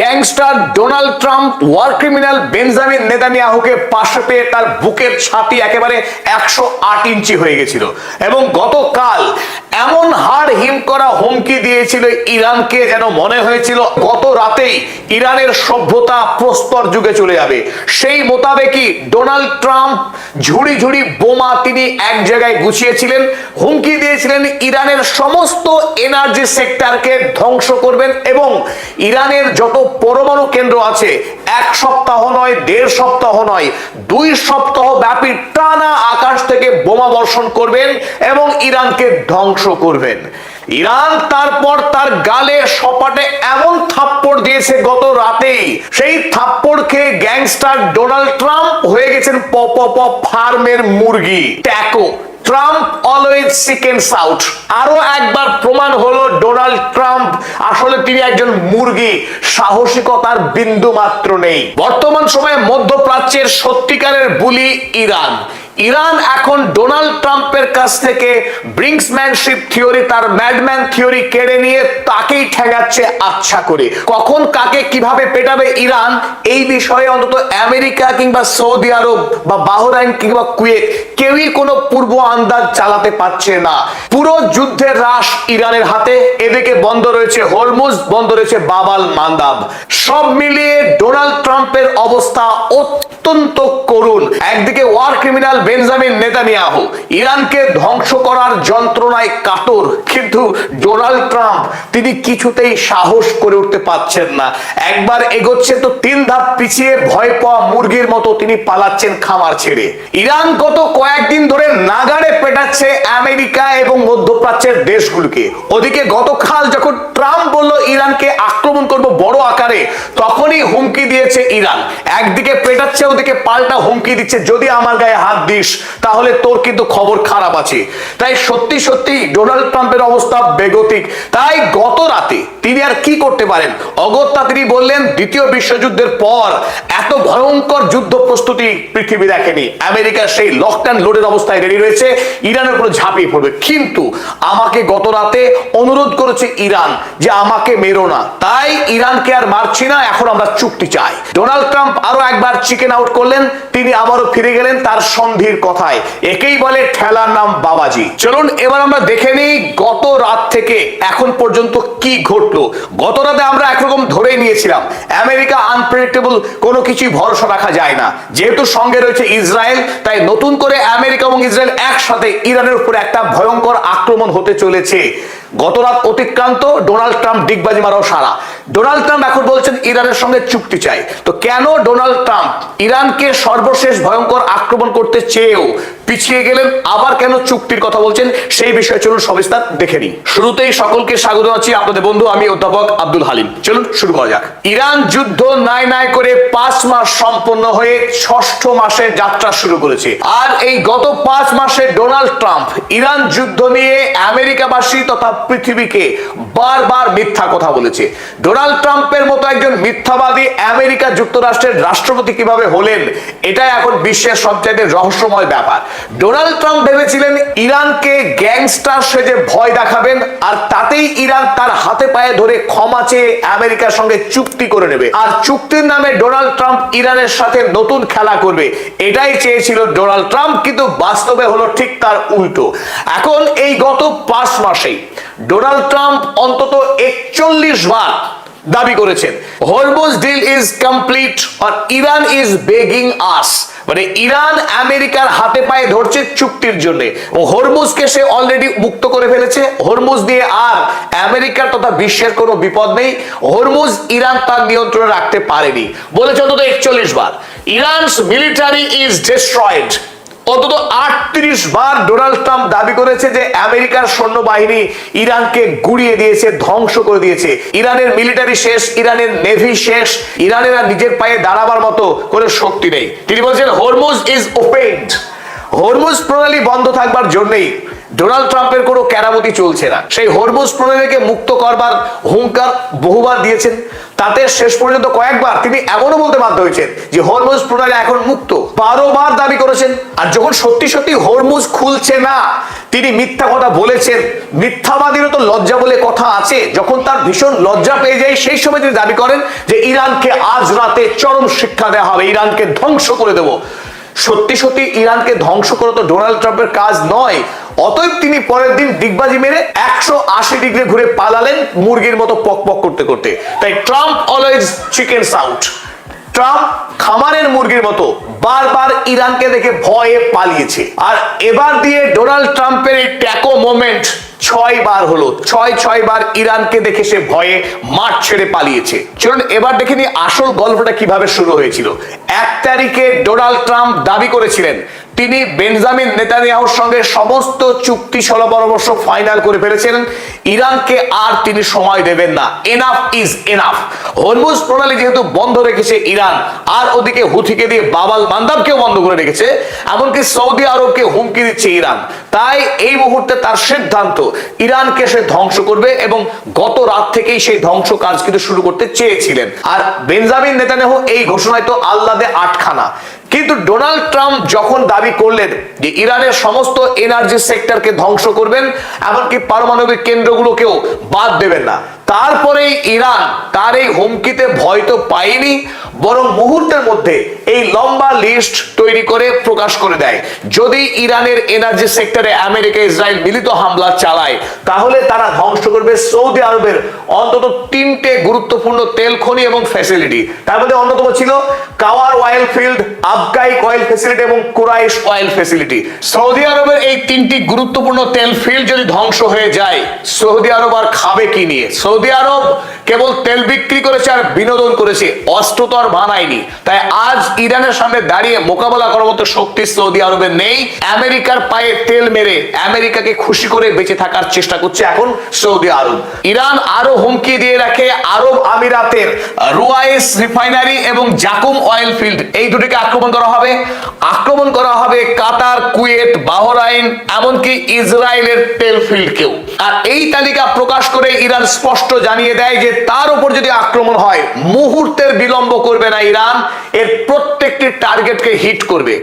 Gangster Donald Trump war criminal Benjamin নেতানিয়াহুকে পাশে পেয়ে তার বুকের ছাতি একেবারে 108 ইঞ্চি হয়ে গেছিল এবং গতকাল এমন হাড় হিম করা হুমকি দিয়েছিল ইরানকে, যেন মনে হয়েছিল গত রাতেই ইরানের সভ্যতা প্রস্তর যুগে চলে যাবে। সেই মোতাবেকই ডোনাল্ড ট্রাম্প ঝুড়ি ঝুড়ি বোমা তিনি এক জায়গায় গুছিয়েছিলেন, হুমকি দিয়েছিলেন ইরানের সমস্ত এনার্জি সেক্টরকে ধ্বংস করবেন এবং ইরানের যত পরমাণু কেন্দ্র আছে 1 সপ্তাহ নয়, 1.5 সপ্তাহ নয়, 2 সপ্তাহ ব্যাপী টানা আকাশ থেকে বোমা বর্ষণ করবেন এবং ইরানকে ধ্বংস করবেন। ইরান তারপর তার গালে সপাটে এমন থাপ্পড় দিয়েছে গত রাতেই, সেই থাপ্পড় খেয়ে গ্যাংস্টার ডোনাল্ড ট্রাম্প হয়ে গেছেন ফার্মের মুরগি। Taco Trump always chickens out. আরো একবার প্রমাণ হলো ডোনাল্ড ট্রাম্প আসলে তিনি একজন মুরগি, সাহসিকতার বিন্দু মাত্র নেই। বর্তমান সময়ে মধ্যপ্রাচ্যের সত্যিকারের বুলি ইরান। ইরান এখন ডোনাল্ড ট্রাম্পের কাছ থেকে ব্রিঙ্কসম্যানশিপ থিওরি, তার ম্যাডম্যান থিওরি কেড়ে নিয়ে তাকেই ঠেঙাচ্ছে আচ্ছা করে। কখন কাকে কিভাবে পেটাবে ইরান, এই বিষয়ে অন্তত আমেরিকা কিংবা সৌদি আরব বা বাহরাইন কিংবা কুয়েত কেউই কোনো পূর্ব আন্দাজ চালাতে পারছে না। পুরো যুদ্ধের রাশ ইরানের হাতে। এদিকে বন্ধ রয়েছে হরমুজ, বন্ধ রয়েছে বাবাল মান্দাব। সব মিলিয়ে ডোনাল্ড ট্রাম্পের অবস্থা অত্যন্ত করুণ। একদিকে ওয়ার ক্রিমিনাল বেঞ্জামিন নেতানিয়াহু ইরানকে ধ্বংস করার যন্ত্রণায় কাতর, কিন্তু ডোনাল্ড ট্রাম্প তিনি কিছুতেই সাহস করে উঠতে পারছেন না। একবার এগোচ্ছে তো 3 ধাপ পিছিয়ে ভয় পাওয়া মুরগির মতো তিনি পালাচ্ছেন খামার ছেড়ে। ইরান গত কয়েকদিন ধরে নাগাড়ে পেটাচ্ছে আমেরিকা এবং মধ্যপ্রাচ্যের দেশগুলোকে। ওদিকে গতকাল যখন ট্রাম্প বলল ইরানকে আক্রমণ করব বড় আকারে, তখনই হুমকি দিয়েছে ইরান। একদিকে পেটাচ্ছে, ওদিকে পাল্টা হুমকি দিচ্ছে, যদি আমার গায়ে হাত দিস তাহলে তোর কিন্তু খবর খারাপ আছে। তাই সত্যি সত্যি ডোনাল্ড ট্রাম্পের অবস্থা বেগতিক। তাই গত রাতে তিনি আর কি করতে পারেন, অগত্যা তিনি বললেন দ্বিতীয় বিশ্বযুদ্ধের পর এত ভয়ঙ্কর যুদ্ধ প্রস্তুতি পৃথিবী দেখেনি। আমেরিকা সেই লক অ্যান্ড লোডের অবস্থায় রেডি রয়েছে, ইরানের উপর ঝাঁপিয়ে পড়বে। কিন্তু আমাকে গত রাতে অনুরোধ করেছে ইরান যে আমাকে মেরো না, তাই ইরানকে আর মারছি না, এখন আমরা চুক্তি চাই। ডোনাল্ড ট্রাম্প আরো একবার চিকেন আউট করলেন, তিনি আবারও ফিরে গেলেন তার সন্ধির কথায়। একেই বলে ঠেলার নাম বাবাজি। চলুন এবার আমরা দেখে নিই গত রাত থেকে এখন পর্যন্ত কি ঘটলো। গত রাতে আমরা একরকম ধরেই নিয়েছিলাম আমেরিকা আনপ্রেডিক্টেবল, কোনো কিছুই ভরসা রাখা যায় না। যেহেতু সঙ্গে রয়েছে ইসরায়েল, তাই নতুন করে আমেরিকা এবং ইসরায়েল একসাথে ইরানের উপরে একটা ভয়ঙ্কর আক্রমণ হতে চলেছে। গত রাত অতিক্রান্ত, ডোনাল্ড ট্রাম্প ডিগবাজি মারাও সারা। ডোনাল্ড ট্রাম্প এখন বলছেন ইরানের সঙ্গে চুক্তি চাই। তো কেন ডোনাল্ড ট্রাম্প ইরানকে সর্বশেষ ভয়ঙ্কর আক্রমণ করতে চেয়েও পিছিয়ে গেলেন, আবার কেন চুক্তির কথা বলছেন, সেই বিষয়ে চলুন সবিস্তার দেখে নিই। শুরুতেই সকলকে স্বাগত জানাচ্ছি, আপনাদের বন্ধু আমি অধ্যাপক আব্দুল হালিম। চলুন শুরু করা যাক। ইরান যুদ্ধ নাই নাই করে 5 মাস সম্পন্ন হয়ে 6ষ্ঠ মাসে যাত্রা শুরু করেছে। আর এই গত 5 মাসে ডোনাল্ড ট্রাম্প ইরান যুদ্ধ নিয়ে আমেরিকাবাসী তথা পৃথিবীকে বারবার মিথ্যা কথা বলেছে। ডোনাল্ড ট্রাম্পের মতো একজন মিথ্যাবাদী আমেরিকা যুক্তরাষ্ট্রের রাষ্ট্রপতি কিভাবে হলেন, এটা এখন বিশ্বের সবচেয়ে রহস্যময় ব্যাপার। ডোনাল্ড ট্রাম্প ভেবেছিলেন ইরানকে গ্যাংস্টার সেজে ভয় দেখাবেন, আর তাতেই ইরান তার হাতে পায়ে ধরে ক্ষমা চেয়ে আমেরিকার সঙ্গে চুক্তি করে নেবে, আর চুক্তির নামে ডোনাল্ড ট্রাম্প ইরানের সাথে নতুন খেলা করবে। এটাই চেয়েছিল ডোনাল্ড ট্রাম্প, কিন্তু বাস্তবে হলো ঠিক তার উল্টো। এখন এই গত 5 মাসেই ডোনাল্ড ট্রাম্প অন্তত 41 বার দাবি করেছেন হরমুজ ডিল ইজ কমপ্লিট আর ইরান ইজ বেগিং আস, মানে ইরান আমেরিকার হাতে পায়ে ধরছে চুক্তির জন্য। ও হরমুজকে সে অলরেডি মুক্ত করে ফেলেছে। হরমুজ দিয়ে আর আমেরিকার তথা বিশ্বের কোনো বিপদ নেই। হরমুজ ইরান তার নিয়ন্ত্রণে রাখতে পারেনি, বলেছে অন্তত 41 বার। ইরানস মিলিটারি ইজ ডিস্ট্রয়েড, অন্তত 38 বার ডোনাল্ড ট্রাম্প দাবি করেছে যে আমেরিকার সৈন্যবাহিনী ইরানকে গুড়িয়ে দিয়েছে, ধ্বংস করে দিয়েছে। ইরানের মিলিটারি শেষ, ইরানের নেভি শেষ, ইরানের আর নিজের পায়ে দাঁড়াবার মতো কোনো শক্তি নেই। তিনি বলছেন হরমুজ ইজ ওপেনড, হরমুজ প্রণালী বন্ধ থাকবার জন্যই ডোনাল্ড ট্রাম্পের কোনো কেরামতি চলছে না। সেই হরমুজ প্রণালীকে মুক্ত করবার হুঙ্কার বহুবার দিয়েছেন। তাতে শেষ পর্যন্ত কয়েকবার তিনি এমনও বলতে বাধ্য হয়েছেন যে হরমুজ প্রণালী এখন মুক্ত, 12 বার দাবি করেছেন। আর যখন সত্যি সত্যি হরমুজ খুলছে না, তিনি মিথ্যা কথা বলেছেন। মিথ্যাবাদীরও তো লজ্জা বলে কথা আছে। যখন তার ভীষণ লজ্জা পেয়ে যায়, সেই সময় তিনি দাবি করেন যে ইরানকে আজ রাতে চরম শিক্ষা দেওয়া হবে, ইরানকে ধ্বংস করে দেব। সত্যি সত্যি ইরানকে ধ্বংস করা তো ডোনাল্ড ট্রাম্পের কাজ নয়। অতএব তিনি পরের দিন ডিগবাজি মেরে 180 ডিগ্রি ঘুরে পালালেন মুরগির মতো পক পক করতে করতে। তাই Trump always chickens out. Trump খামারের মুরগির মতো বারবার ইরানকে দেখে ভয়ে পালিয়েছে। আর এবার দিয়ে ডোনাল্ড ট্রাম্পের এই ট্যাকো মোমেন্ট 6 বার হলো। 6 বার ইরানকে দেখে সে ভয়ে মাঠ ছেড়ে পালিয়েছে। চলুন এবার দেখে নিই আসল গল্পটা কিভাবে শুরু হয়েছিল। 1 তারিখে ডোনাল্ড ট্রাম্প দাবি করেছিলেন তিনি বেঞ্জামিন নেতানিয়াহুর সঙ্গে সমস্ত চুক্তি পরামর্শ ফাইনাল করে ফেলেছেন, ইরানকে আর তিনি সময় দেবেন না। Enough is enough. হরমুজ প্রণালী যেহেতু বন্ধ রেখেছে ইরান, আর ওদিকে হুথিকে দিয়ে বাবাল মান্দাবকেও বন্ধ করে রেখেছে, এমনকি সৌদি আরবকে হুমকি দিচ্ছে ইরান। তাই এই মুহূর্তে তার সিদ্ধান্ত ইরানকে সে ধ্বংস করবে, এবং গত রাত থেকেই সেই ধ্বংস কাজ কিন্তু শুরু করতে চেয়েছিলেন। আর বেঞ্জামিন নেতানিয়াহু এই ঘোষণায় তো আহ্লাদে আটখানা। কিন্তু ডোনাল্ড ট্রাম্প যখন দাবি করলেন যে ইরানের সমস্ত এনার্জি সেক্টরকে ধ্বংস করবেন, এমনকি পারমাণবিক কেন্দ্রগুলোকেও বাদ দেবেন না, তারপরেই ইরান তার এই হুমকিতে ভয় তো পায়নি, বরং মুহূর্তের মধ্যে এই লম্বা লিস্ট তৈরি করে প্রকাশ করে দেয়। যদি ইরানের এনার্জি সেক্টরে আমেরিকা ইসরায়েল মিলিত হামলা চালায়, তাহলে তারা ধ্বংস করবে সৌদি আরবের অন্তত 3টে গুরুত্বপূর্ণ তেল খনি এবং ফ্যাসিলিটি। তার মধ্যে অন্যতম ছিল কাওয়ার অয়েল ফিল্ড, আবগাইক অয়েল ফ্যাসিলিটি এবং কুরাইশ অয়েল ফ্যাসিলিটি। সৌদি আরবের এই 3টি গুরুত্বপূর্ণ তেল ফিল্ড যদি ধ্বংস হয়ে যায়, সৌদি আরব আর খাবে কি নিয়ে? সৌদি আরব কেবল তেল বিক্রি করেছে আর বিনোদন করেছে, অস্ত্র তো আর বানায়নি। তাই আজ ইরানের সামনে দাঁড়িয়ে মোকাবেলা করার মতো শক্তি সৌদি আরবের নেই। আমেরিকার পায়ে তেল মেরে আমেরিকাকে খুশি করে বেঁচে থাকার চেষ্টা করছে এখন সৌদি আরব। ইরান আরো হুমকি দিয়ে রাখে আরব আমিরাতের রুয়াইস রিফাইনারি এবং জাকুম অয়েল ফিল্ড, এই দুটিকে আক্রমণ করা হবে। আক্রমণ করা হবে কাতার, কুয়েত, বাহরাইন, এমনকি ইসরায়েলের তেল ফিল্ডকেও। আর এই তালিকা প্রকাশ করে ইরান স্পষ্ট জানিয়ে দেয় যে তার উপর যদি আক্রমণ হয়, মুহূর্তের বিলম্ব করবে না ইরান, এর প্রত্যেকটি টার্গেটকে হিট করবে।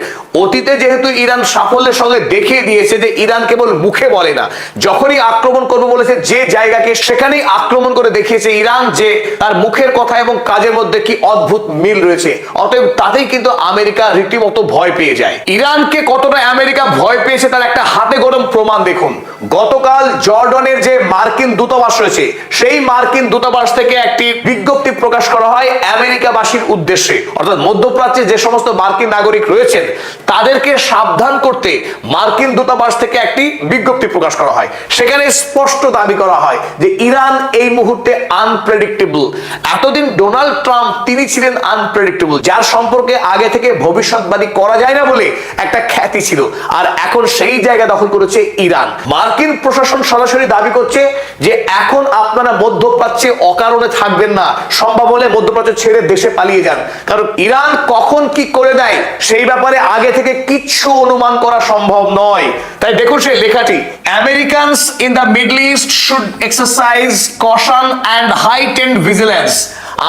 অতীতে যেহেতু ইরান সাফল্যের সঙ্গে দেখিয়ে দিয়েছে যে ইরান কেবল মুখে বলে না, যখনই আক্রমণ করবে বলেছে যে জায়গাকে, সেখানেই আক্রমণ করে দেখিয়েছে ইরান যে তার মুখের কথা এবং কাজের মধ্যে কি অদ্ভুত মিল রয়েছে। অতএব তাতেই কিন্তু আমেরিকা রীতিমতো ভয় পেয়ে যায়। ইরানকে কতটা আমেরিকা ভয় পেয়েছে তার একটা হাতে গরম প্রমাণ দেখুন। গতকাল জর্ডনের যে মার্কিন দূতাবাস রয়েছে, সেই মার্কিন দূতাবাস থেকে একটি বিজ্ঞপ্তি প্রকাশ করা হয় আমেরিকাবাসীর উদ্দেশ্যে, অর্থাৎ মধ্যপ্রাচ্যে যে সমস্ত মার্কিন নাগরিক রয়েছেন তাদেরকে সাবধান করতে মার্কিন দূতাবাস থেকে একটি বিজ্ঞপ্তি প্রকাশ করা হয়। সেখানে স্পষ্ট দাবি করা হয় যে ইরান এই মুহূর্তে আনপ্রেডিক্টেবল। এতদিন ডোনাল্ড ট্রাম্প তিনি ছিলেন আনপ্রেডিক্টেবল, যার সম্পর্কে আগে থেকে ভবিষ্যৎবাণী করা যায় না বলে একটা খ্যাতি ছিল। আর এখন সেই জায়গা দখল করেছে ইরান। মার্কিন প্রশাসন সরাসরি দাবি করছে যে এখন আপনারা মধ্যপ্রাচ্যে অকারণে থাকবেন না, সম্ভব হলে মধ্যপ্রাচ্য ছেড়ে দেশে পালিয়ে যান। কারণ ইরান কখন কি করে দেয় সেই ব্যাপারে আগে থেকে কিচ্ছু অনুমান করা সম্ভব নয়। তাই দেখুন সেই লেখাটি, Americans in the middle east should exercise caution and heightened vigilance.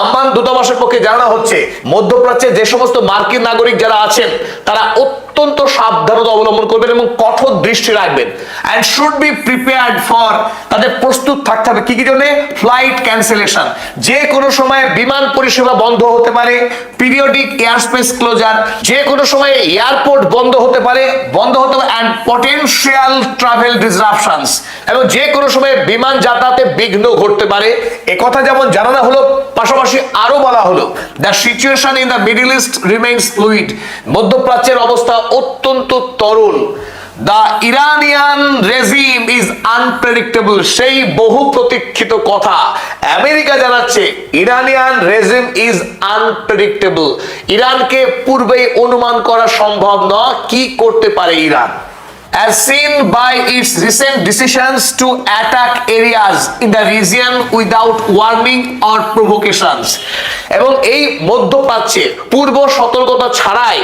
Amman দূতাবাসের পক্ষে জানানো হচ্ছে মধ্যপ্রাচ্যে যে সমস্ত মার্কিন নাগরিক যারা আছেন তারা অত্যন্ত সাবধানতা অবলম্বন করবেন এবং কঠোর দৃষ্টি রাখবেন। And should be prepared for, তাদের প্রস্তুত থাকতে হবে কি কি জন্য? ফ্লাইট ক্যান্সেলেশন, যে কোনো সময় বিমান পরিষেবা বন্ধ হতে পারে, পিরিয়ডিক এয়ারস্পেস ক্লোজার, যে কোনো সময় এয়ারপোর্ট বন্ধ হতে পারে, অ্যান্ড পটেনশিয়াল ট্রাভেল ডিসরাপশনস, এবং যে কোনো সময় বিমান যাতায়াতে বিঘ্ন ঘটতে পারে। একথা যেমন জানানো হলো, পাশাপাশি আরো বলা হলো the situation in the middle east remains fluid, মধ্যপ্রাচ্যের অবস্থা অত্যন্ত তরল। The Iranian regime is unpredictable, সেই বহু প্রতীক্ষিত কথা আমেরিকা জানাচ্ছে ইরানিয়ান রেজিম ইজ আনপ্রেডিক্টেবল। ইরানকে পূর্বেই অনুমান করা সম্ভব নয় কি করতে পারে Iran, as seen by its recent decisions to attack areas in the region without warning or provocations। এবং এই মধ্যপ্রাচ্যে পূর্ব সতর্কতা ছাড়াই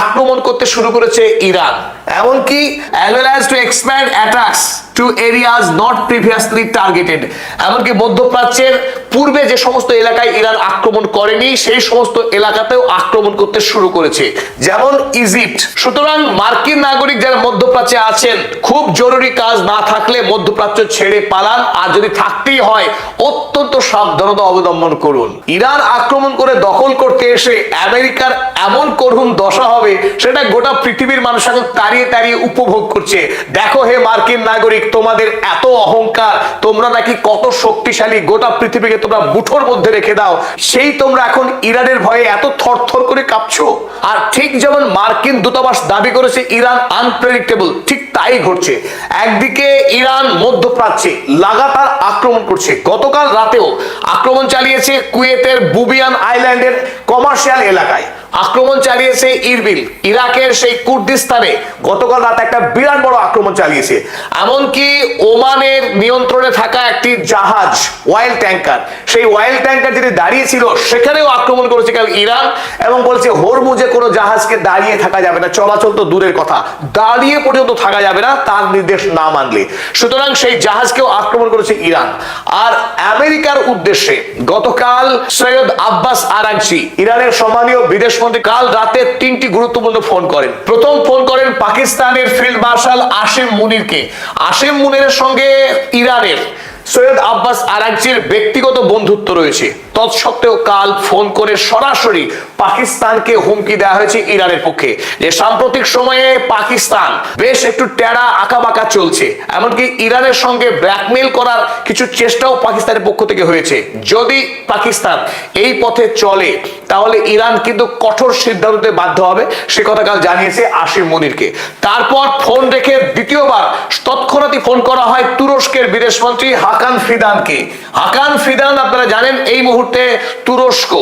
আক্রমণ করতে শুরু করেছে ইরান। এমনকি as well as to expand attacks to areas not previously targeted, এমনকি মধ্যপ্রাচ্যের পূর্বে যে সমস্ত এলাকায় ইরান আক্রমণ করেনি সেই সমস্ত এলাকাতেও আক্রমণ করতে শুরু করেছে, যেমন ইজিপ্ট। সুতরাং মার্কিন নাগরিক যারা মধ্যপ্রাচ্যে আছেন, খুব জরুরি কাজ না থাকলে মধ্যপ্রাচ্য ছেড়ে পালান, আর যদি থাকতেই হয় অত্যন্ত সাবধানতা অবলম্বন করুন। ইরান আক্রমণ করে দখল করতে এসে আমেরিকার এমন করুণ দশা হবে সেটা গোটা পৃথিবীর মানুষ এখন তাড়িয়ে তাড়িয়ে উপভোগ করছে। দেখো হে মার্কিন নাগরিক, তোমাদের এত অহংকার, তোমরা নাকি কত শক্তিশালী, গোটা পৃথিবীকে তোমরা মুঠোর মধ্যে রেখে দাও, সেই তোমরা এখন ইরানের ভয়ে এত থরথর করে কাঁপছো। আর ঠিক যেমন মার্কিন দূতাবাস দাবি করেছে ইরান আনপ্রেডিক্টেবল, ঠিক তাই ঘটছে। একদিকে ইরান মধ্যপ্রাচ্যে লাগাতার আক্রমণ করছে, গতকাল রাতেও আক্রমণ চালিয়েছে কুয়েতের বুবিয়ান আইল্যান্ডের কমার্শিয়াল এলাকায়, আক্রমণ চালিয়েছে ইরবিল, ইরাকের সেই কুর্দিস্তানে গতকাল রাতে একটা বিরাট বড় আক্রমণ চালিয়েছে। এমনকি ওমানের নিয়ন্ত্রণে থাকা একটি জাহাজ, অয়েল ট্যাঙ্কার, সেই অয়েল ট্যাঙ্কার যেটি দাঁড়িয়ে ছিল সেখানেও আক্রমণ করেছে কাল ইরান, এবং বলছে হরমুজে কোনো জাহাজকে দাঁড়িয়ে থাকা যাবে না, চলাচল তো দূরের কথা, দাঁড়িয়ে পর্যন্ত থাকা যাবে না তার নির্দেশ না মানলে। সুতরাং সেই জাহাজকেও আক্রমণ করেছে ইরান। আর আমেরিকার উদ্দেশ্যে গতকাল সৈয়দ আব্বাস আরাগচি, ইরানের সম্মানীয় বিদেশ মন্ত্রী, কাল রাতে 3টি গুরুত্বপূর্ণ ফোন করেন। প্রথম ফোন করেন পাকিস্তানের ফিল্ড মার্শাল আসিম মুনিরকে। আসিম মুনিরের সঙ্গে ইরানের সৈয়দ আব্বাস আরাগচির ব্যক্তিগত বন্ধুত্ব রয়েছে, তৎসত্ত্বেও কাল ফোন করে সরাসরি পাকিস্তানকে হুমকি দেওয়া হয়েছে ইরানের পক্ষে যে সাম্প্রতিক সময়ে পাকিস্তান বেশ একটু টেরা আঁকাবাঁকা চলছে, এমনকি ইরানের সঙ্গে ব্ল্যাকমেইল করার কিছু চেষ্টাও পাকিস্তানের পক্ষ থেকে হয়েছে। যদি পাকিস্তান এই পথে চলে তাহলে ইরান কিন্তু কঠোর সিদ্ধান্তে বাধ্য হবে, সে কথা কাল জানিয়েছে আসিম মুনিরকে। তারপর ফোন রেখে দ্বিতীয়বার তৎক্ষণাৎই ফোন করা হয় তুরস্কের বিদেশমন্ত্রী হাকান ফিদানকে। হাকান ফিদান আপনারা জানেন এই মুহূর্তে তুরস্ক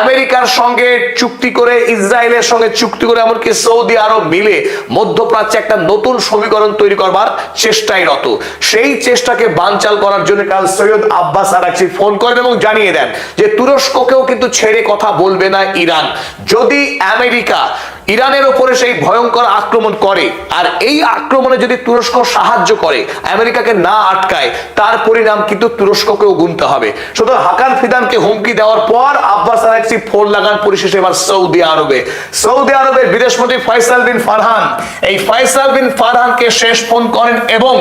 আমেরিকার সঙ্গে চুক্তি করে, ইসরায়েলের সঙ্গে চুক্তি করে, এমনকি সৌদি আরব মিলে মধ্যপ্রাচ্যে একটা নতুন সমীকরণ তৈরি করবার চেষ্টায় রত। সেই চেষ্টাকে বানচাল করার জন্য কাল সৈয়দ আব্বাস আরাগচি ফোন করেন এবং জানিয়ে দেন যে তুরস্ককেও কিন্তু ছেড়ে কথা বলবে না ইরান। যদি আমেরিকা ইরানের উপরে সেই ভয়ঙ্কর আক্রমণ করে আর এই আক্রমণে যদি তুরস্ক সাহায্য করে, আমেরিকাকে না আটকায়, তার পরিণাম কিন্তু তুরস্ককেও গুনতে হবে। সুতরাং হাকান ফিদানকে হুমকি দেওয়ার পর আব্বাস আরাগচি ফোন লাগান পরিশেষে এবার সৌদি আরবে। সৌদি আরবের বিদেশমন্ত্রী ফয়সাল বিন ফারহান, এই ফয়সাল বিন ফারহানকে শেষ ফোন করেন এবং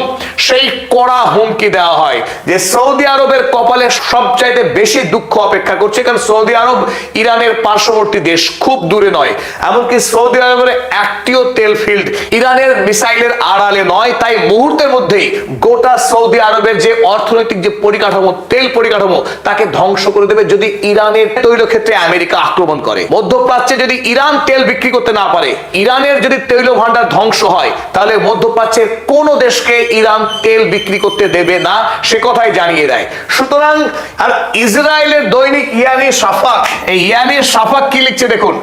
সেই কড়া হুমকি দেওয়া হয় যে সৌদি আরবের কপালে সবচাইতে বেশি দুঃখ অপেক্ষা করছে, কারণ সৌদি আরব ইরানের পার্শ্ববর্তী দেশ, খুব দূরে নয়, এমনকি সৌদি আরবের একটিও তেল ফিল্ড ইরানের মিসাইলের আড়ালে নয়। তাই মুহূর্তের মধ্যেই গোটা সৌদি আরবের যে অর্থনৈতিক যে পরিকাঠামো, তেল পরিকাঠামো, তাকে ধ্বংস করে দেবে যদি ইরানের তৈল ক্ষেত্রে আমেরিকা আক্রমণ করে। মধ্যপ্রাচ্যে যদি ইরান তেল বিক্রি করতে না পারে, ইরানের যদি তৈল ভান্ডার ধ্বংস হয়, তাহলে মধ্যপ্রাচ্যের কোন দেশকে ইরান তেল বিক্রি করতে দেবে না, সে কথাই জানিয়ে দেয়। সুতরাং আর ইসরায়েলের দৈনিক ইয়ানি শাফাক, এই ইয়ানি শাফাক কি লিখছে দেখুন,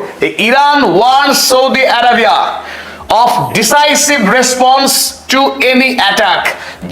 Iran once Saudi Arabia of decisive response to any attack,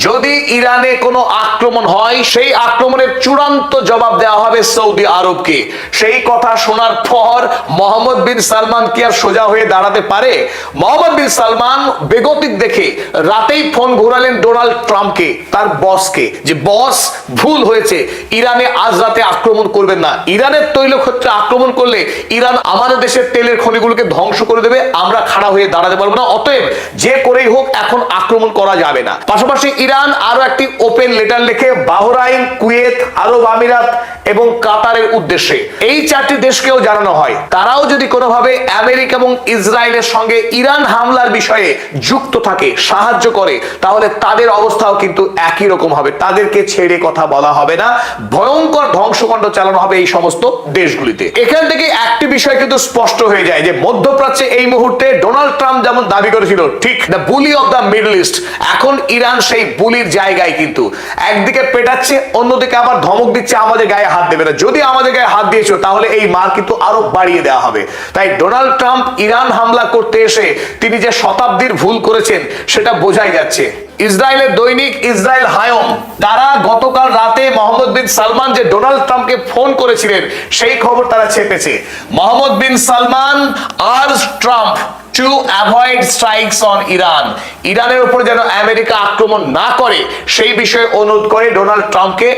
যদি ইরানে কোনো আক্রমণ হয় সেই আক্রমণের চূড়ান্ত জবাব দেওয়া হবে সৌদি আরবকে। সেই কথা শোনার পর মোহাম্মদ বিন সালমান কি আর সোজা হয়ে দাঁড়াতে পারে? মোহাম্মদ বিন সালমান বেগতিক দেখে রাতেই ফোন ঘোরালেন ডোনাল্ড ট্রাম্পকে, তার বসকে, যে বস ভুল হয়েছে, ইরানে আজ রাতে আক্রমণ করবেন না, ইরানের তৈল ক্ষেত্রে আক্রমণ করলে ইরান আমাদের দেশের তেলের খনিগুলোকে ধ্বংস করে দেবে, আমরা খাড়া হয়ে দাঁড়াতে পারবো না, অতএব যে করেই হোক এখন আক্রমণ করা যাবে না। পাশাপাশি ইরান আরো একটি ওপেন লেটার লিখে বাহরাইন, কুয়েত, আরব আমিরাত এবং কাতারের উদ্দেশ্যে, এই 4টি দেশকেও জানানো হয় তারাও যদি কোনোভাবে আমেরিকা এবং ইসরায়েলের সঙ্গে ইরান হামলার বিষয়ে যুক্ত থাকে, সাহায্য করে, তাহলে তাদের অবস্থাও কিন্তু একই রকম হবে, তাদেরকে ছেড়ে কথা বলা হবে না, ভয়ঙ্কর ধ্বংসকাণ্ড চালানো হবে এই সমস্ত দেশগুলিতে। এখান থেকে একটি বিষয় কিন্তু স্পষ্ট হয়ে যায় যে মধ্যপ্রাচ্যে এই মুহূর্তে ডোনাল্ড ট্রাম্প যেমন দাবি করেছিল, ঠিক the bully of the middle east, এখন ইরান সেই বুলির জায়গায় কিন্তু একদিকে পেটাচ্ছে, অন্যদিকে আবার ধমক দিচ্ছে আমাদের গায়ে হাত দেবে না, যদি আমাদের গায়ে হাত দিয়েছো তাহলে এই মার কিন্তু আরো বাড়িয়ে দেওয়া হবে। তাই ডোনাল্ড ট্রাম্প ইরান হামলা করতে এসে তিনি যে শতাব্দীর ভুল করেছেন সেটা বোঝাই যাচ্ছে। ইসরায়েলের দৈনিক ইসরায়েল হায়ম, তারা গতকাল রাতে মোহাম্মদ বিন সালমান যে ডোনাল্ড ট্রাম্পকে ফোন করেছিলেন সেই খবর তারা ছেপেছে। Mohammed bin Salman urge Trump to avoid strikes on Iran, ইরানের উপর যেন আমেরিকা আক্রমণ না করে সেই বিষয়ে অনুরোধ করে ডোনাল্ড ট্রাম্পকে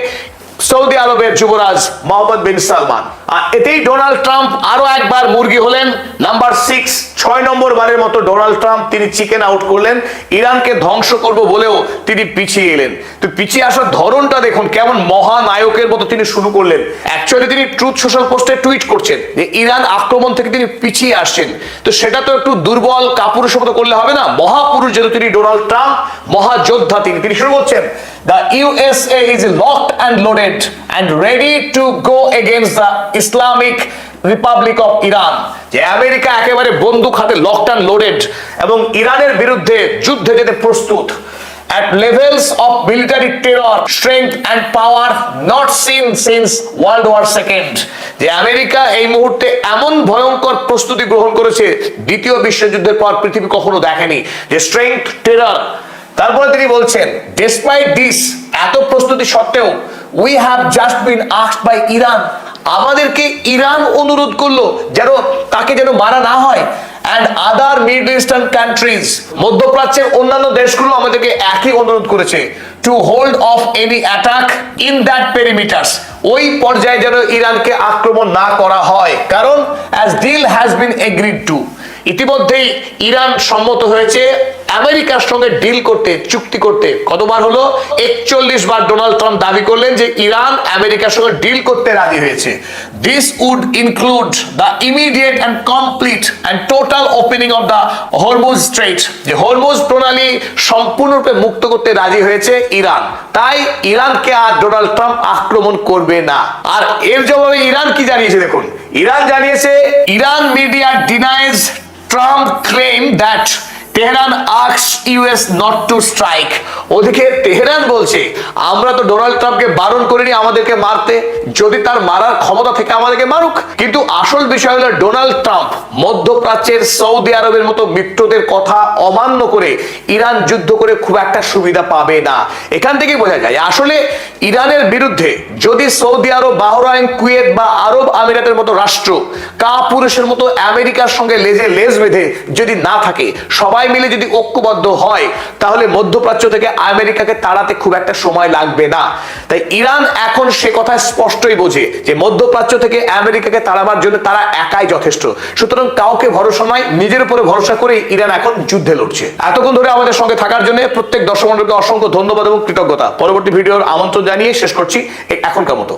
সৌদি আরবের যুবরাজ মোহাম্মদ বিন সালমান। আর এতেই ডোনাল্ড ট্রাম্প আরো একবার মুরগি হলেন। নাম্বার 6, 6 নম্বর বারের মতো ডোনাল্ড ট্রাম্প তিনি চিকেন আউট করলেন। ইরানকে ধ্বংস করব বলেও তিনি পিছিয়ে এলেন। তো পিছিয়ে আসার ধরনটা দেখুন, কেমন মহানায়কের মতো তিনি শুরু করলেন। অ্যাকচুয়ালি তিনি ট্রুথ সোশ্যাল পোস্টে টুইট করছেন যে ইরান আক্রমণ থেকে তিনি পিছিয়ে আসছেন। তো সেটা তো একটু দুর্বল কাপুরুষের মতো করলে হবে না। মহাপুরুষ যেহেতু তিনি ডোনাল্ড ট্রাম্প, মহাযোদ্ধা তিনি শুরু করছেন, the USA is locked and loaded and ready to go against the Islamic Republic of Iran, যে আমেরিকা একেবারে বন্দুক হাতে লকড অ্যান্ড লোডেড এবং ইরানের বিরুদ্ধে যুদ্ধে যেতে প্রস্তুত। At levels of military terror, strength and power not seen since World War II, যে আমেরিকা এই মুহূর্তে এমন ভয়ঙ্কর প্রস্তুতি গ্রহণ করেছে দ্বিতীয় বিশ্বযুদ্ধের পর পৃথিবী কখনো দেখেনি, যে স্ট্রেংথ, টেরর। তারপরে তিনি বলছেন, despite this, এত প্রস্তুতি সত্ত্বেও we have just been asked by Iran, আমাদেরকে ইরান অনুরোধ করলো যেন তাকে যেন মারা না হয়, and other Middle Eastern countries, মধ্যপ্রাচ্যের অন্যান্য দেশগুলো আমাদেরকে একই অনুরোধ করেছে to hold off any attack in that perimeters, ওই পর্যায়ে যেন ইরানকে আক্রমণ না করা হয়, কারণ as deal has been agreed to, ইতিমধ্যেই ইরান সম্মত হয়েছে আমেরিকার সঙ্গে ডিল করতে, চুক্তি করতে। কতবার হলো? 41 বার ডোনাল্ড ট্রাম্প দাবি করলেন যে ইরান আমেরিকার সঙ্গে ডিল করতে রাজি হয়েছে। This would include the immediate and complete and total opening of the Hormuz strait, যে হরমুজ প্রণালী সম্পূর্ণরূপে মুক্ত করতে রাজি হয়েছে ইরান। তাই ইরানকে আর ডোনাল্ড ট্রাম্প আক্রমণ করবে না। আর এর জবাবে ইরান কি জানিয়েছে দেখুন, ইরান জানিয়েছে, Iran media denies Trump claimed that Tehran asked US not to strike, ওদিকে তেহরান বলছে আমরা তো ডোনাল্ড ট্রাম্পকে বারণ করিনি আমাদেরকে মারতে, যদি তার মারার ক্ষমতা থেকে আমাদেরকে মারুক। কিন্তু আসল বিষয় হলো ডোনাল্ড ট্রাম্প মধ্যপ্রাচ্যের সৌদি আরবের মতো মিত্রদের কথা অমান্য করে ইরান যুদ্ধ করে খুব একটা সুবিধা পাবে না। এখান থেকেই বোঝা যায় আসলে ইরানের বিরুদ্ধে যদি সৌদি আরব, বাহরাইন, কুয়েত বা আরব আমিরাতের মতো রাষ্ট্র কাপুরুষের মতো আমেরিকার সঙ্গে লেজে লেজ বেঁধে যদি না থাকে, সবাই মিলে যদি ঐক্যবদ্ধ হয়, তাহলে মধ্যপ্রাচ্য থেকে আমেরিকাকে তাড়াতে খুব একটা সময় লাগবে না। তাই ইরান এখন সে কথা স্পষ্টই বোঝে যে মধ্যপ্রাচ্য থেকে আমেরিকাকে তাড়াবার জন্য তারা একাই যথেষ্ট। সুতরাং কাউকে ভরসা নয়, নিজের উপরে ভরসা করে ইরান এখন যুদ্ধে লড়ছে। এতক্ষণ ধরে আমাদের সঙ্গে থাকার জন্য প্রত্যেক দর্শক মণ্ডলীকে অসংখ্য ধন্যবাদ এবং কৃতজ্ঞতা। পরবর্তী ভিডিওর আমন্ত্রণ জানিয়ে শেষ করছি এখনকার মতো।